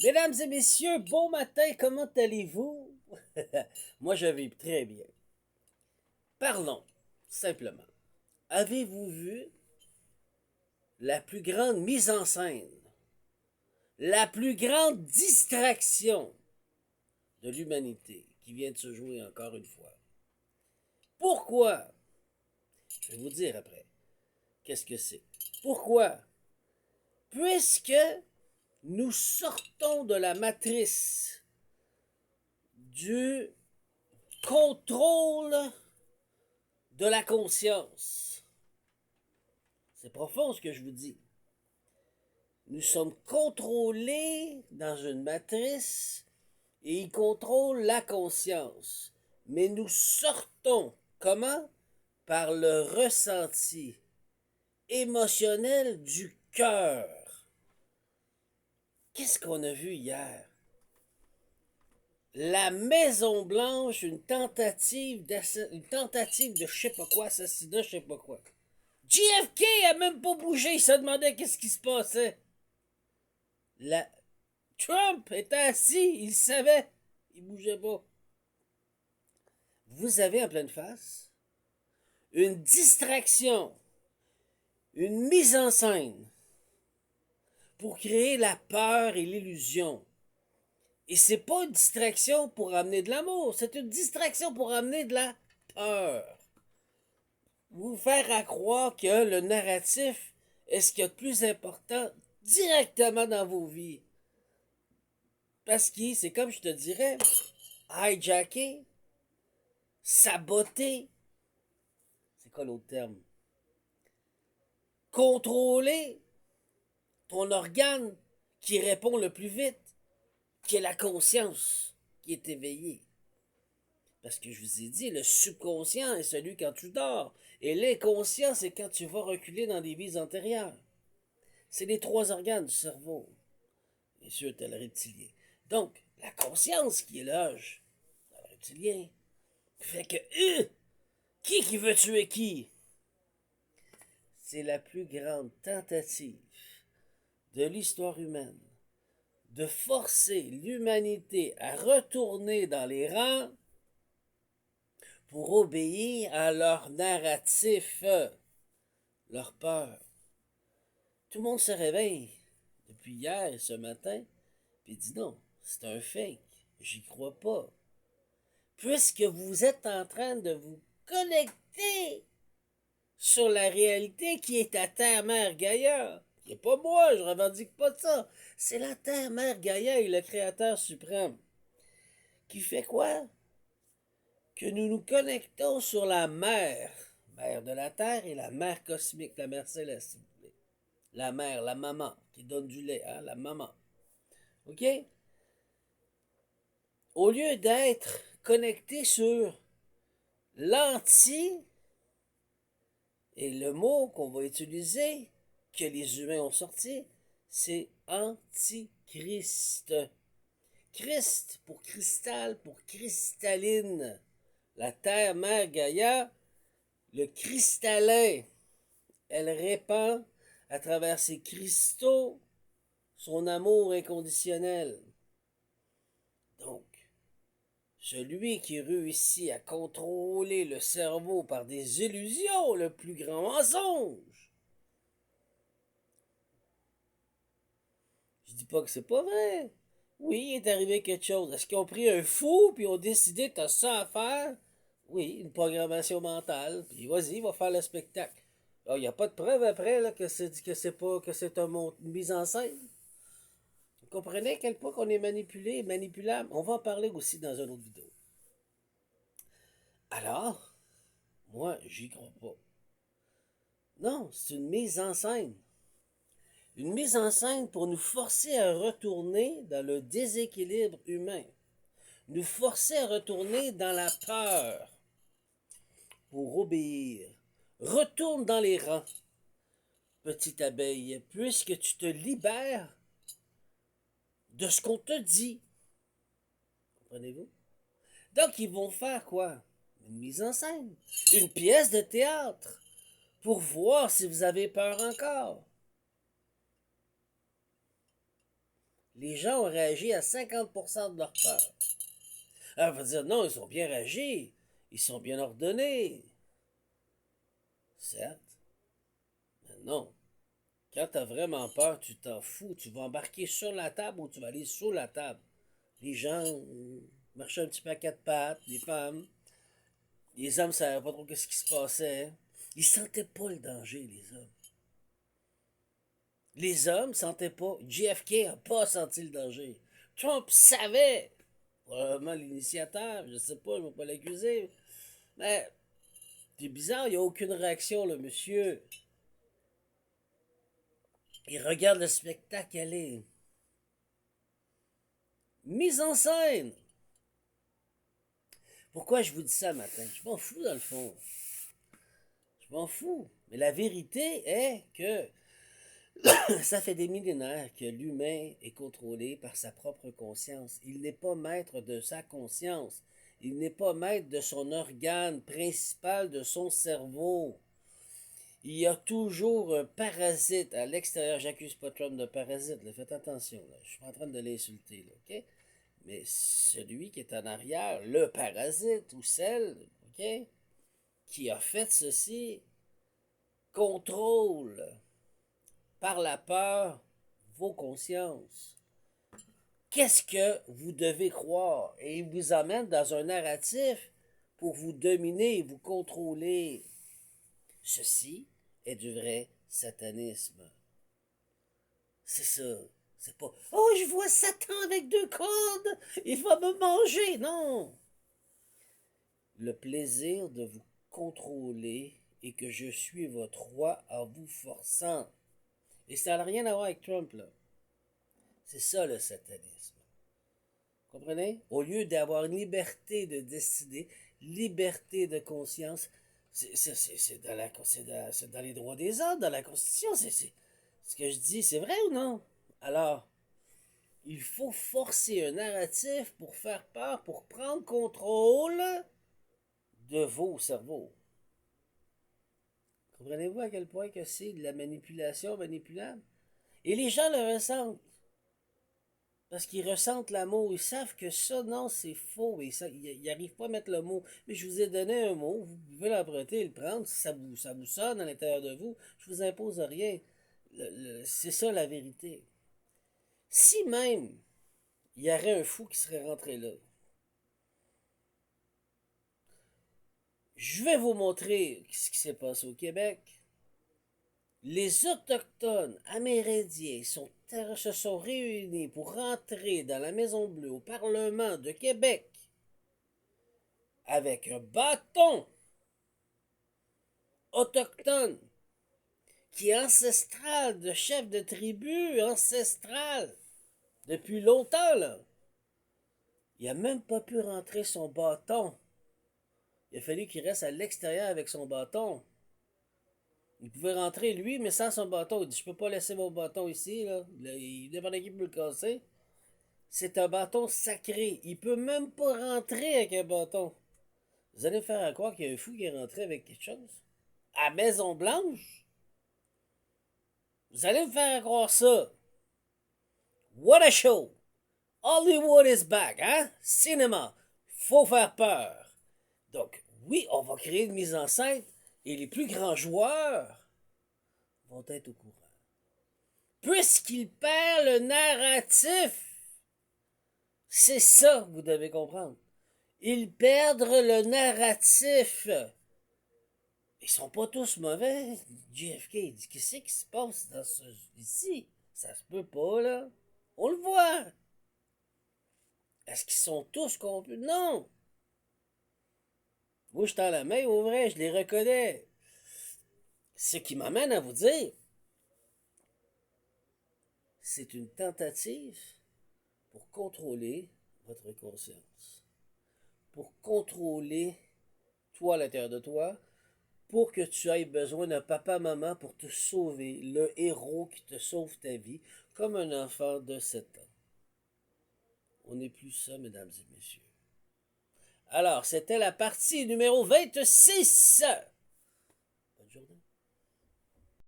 Mesdames et messieurs, bon matin, comment allez-vous? Moi, je vais très bien. Parlons, simplement. Avez-vous vu la plus grande mise en scène, la plus grande distraction de l'humanité qui vient de se jouer encore une fois? Pourquoi? Je vais vous dire après. Qu'est-ce que c'est? Pourquoi? Puisque nous sortons de la matrice du contrôle de la conscience. C'est profond ce que je vous dis. Nous sommes contrôlés dans une matrice et il contrôle la conscience. Mais nous sortons, comment? Par le ressenti émotionnel du cœur. Qu'est-ce qu'on a vu hier? La Maison Blanche, une tentative de je sais pas quoi, assassinat, je sais pas quoi. JFK a même pas bougé, il se demandait qu'est-ce qui se passait. La... Trump était assis, il savait, il bougeait pas. Vous avez en pleine face une distraction, une mise en scène pour créer la peur et l'illusion. Et c'est pas une distraction pour amener de l'amour, c'est une distraction pour amener de la peur. Vous faire à croire que le narratif est ce qu'il y a de plus important directement dans vos vies. Parce que c'est comme je te dirais, hijacker, saboter, c'est quoi l'autre terme? Contrôler ton organe qui répond le plus vite, qui est la conscience qui est éveillée. Parce que je vous ai dit, le subconscient est celui quand tu dors. Et l'inconscient, c'est quand tu vas reculer dans des vies antérieures. C'est les trois organes du cerveau. Bien sûr, tu as le reptilien. Donc, la conscience qui est l'âge dans le reptilien. Fait que, qui veut tuer qui? C'est la plus grande tentative de l'histoire humaine de forcer l'humanité à retourner dans les rangs pour obéir à leur narratif, leur peur. Tout le monde se réveille depuis hier et ce matin, puis dit non, c'est un fake, j'y crois pas. Puisque vous êtes en train de vous connecter sur la réalité qui est à Terre-Mère Gaïa. C'est pas moi, je revendique pas de ça. C'est la Terre-Mère Gaïa et le Créateur suprême. Qui fait quoi? Que nous nous connectons sur la mère, mère de la Terre et la mère cosmique, la mère céleste, s'il vous plaît. La mère, la maman, qui donne du lait, hein, la maman. OK? Au lieu d'être connecté sur l'anti, et le mot qu'on va utiliser, que les humains ont sorti, c'est antichrist. Christ pour cristal, pour cristalline. La terre, mère Gaïa, le cristallin, elle répand à travers ses cristaux son amour inconditionnel. Donc, celui qui réussit à contrôler le cerveau par des illusions, le plus grand mensonge. Je dis pas que c'est pas vrai. Oui, il est arrivé quelque chose. Est-ce qu'ils ont pris un fou puis ont décidé t'as ça à faire? Oui, une programmation mentale. Puis vas-y, va faire le spectacle. Il n'y a pas de preuve après là, que c'est pas que c'est une mise en scène. Vous comprenez à quel point qu'on est manipulé, manipulable? On va en parler aussi dans une autre vidéo. Alors, moi, j'y crois pas. Non, c'est une mise en scène. Une mise en scène pour nous forcer à retourner dans le déséquilibre humain. Nous forcer à retourner dans la peur pour obéir. Retourne dans les rangs, petite abeille, puisque tu te libères de ce qu'on te dit. Comprenez-vous? Donc, ils vont faire quoi? Une mise en scène, une pièce de théâtre, pour voir si vous avez peur encore. Les gens ont réagi à 50% de leur peur. Alors, on va dire, non, ils ont bien réagi. Ils sont bien ordonnés. Certes, mais non. Quand tu as vraiment peur, tu t'en fous. Tu vas embarquer sur la table ou tu vas aller sous la table. Les gens marchaient un petit peu à quatre pattes, les femmes. Les hommes ne savaient pas trop ce qui se passait. Ils sentaient pas le danger, les hommes. Les hommes ne sentaient pas. JFK n'a pas senti le danger. Trump savait. Probablement l'initiateur, je sais pas, je ne vais pas l'accuser. Mais c'est bizarre, il n'y a aucune réaction, le monsieur. Il regarde le spectacle aller. Mise en scène. Pourquoi je vous dis ça matin? Je m'en fous dans le fond. Je m'en fous. Mais la vérité est que ça fait des millénaires que l'humain est contrôlé par sa propre conscience. Il n'est pas maître de sa conscience. Il n'est pas maître de son organe principal, de son cerveau. Il y a toujours un parasite à l'extérieur. J'accuse pas Trump de parasite, là. Faites attention. Là. Je suis pas en train de l'insulter, là, ok? Mais celui qui est en arrière, le parasite ou celle, ok, qui a fait ceci, contrôle par la peur vos consciences. Qu'est-ce que vous devez croire? Et il vous amène dans un narratif pour vous dominer et vous contrôler. Ceci est du vrai satanisme. C'est ça. C'est pas oh, je vois Satan avec deux cordes, il va me manger. Non. Le plaisir de vous contrôler et que je suis votre roi en vous forçant. Et ça n'a rien à voir avec Trump, là. C'est ça le satanisme. Comprenez? Au lieu d'avoir une liberté de décider, liberté de conscience, c'est dans les droits des hommes, dans la Constitution. C'est ce que je dis, c'est vrai ou non? Alors, il faut forcer un narratif pour faire peur, pour prendre contrôle de vos cerveaux. Comprenez-vous à quel point que c'est de la manipulation manipulable? Et les gens le ressentent. Parce qu'ils ressentent l'amour, ils savent que ça, non, c'est faux, et ça, ils n'arrivent pas à mettre le mot. Mais je vous ai donné un mot, vous pouvez l'emprunter et le prendre, si ça vous sonne à l'intérieur de vous, je vous impose rien. C'est ça la vérité. Si même il y aurait un fou qui serait rentré là, je vais vous montrer ce qui s'est passé au Québec. Les Autochtones amérindiens se sont réunis pour rentrer dans la Maison-Bleue au Parlement de Québec avec un bâton autochtone qui est ancestral, de chef de tribu ancestral depuis longtemps, là. Il a même pas pu rentrer son bâton. Il a fallu qu'il reste à l'extérieur avec son bâton. Il pouvait rentrer, lui, mais sans son bâton. Il dit, je peux pas laisser mon bâton ici, là. Il demandait qui peut le casser. C'est un bâton sacré. Il peut même pas rentrer avec un bâton. Vous allez me faire croire qu'il y a un fou qui est rentré avec quelque chose? À Maison-Blanche? Vous allez me faire croire ça? What a show! Hollywood is back, hein? Cinéma. Faut faire peur. Donc, oui, on va créer une mise en scène et les plus grands joueurs vont être au courant. Puisqu'il perd le narratif. C'est ça que vous devez comprendre. Ils perdent le narratif. Ils sont pas tous mauvais. JFK dit qu'est-ce qui se passe ici? Ça se peut pas, là. On le voit. Est-ce qu'ils sont tous corrompus? Non. Moi, je tends la main au vrai, je les reconnais. Ce qui m'amène à vous dire, c'est une tentative pour contrôler votre conscience. Pour contrôler toi à l'intérieur de toi, pour que tu aies besoin d'un papa-maman pour te sauver, le héros qui te sauve ta vie, comme un enfant de 7 ans. On n'est plus ça, mesdames et messieurs. Alors, c'était la partie numéro 26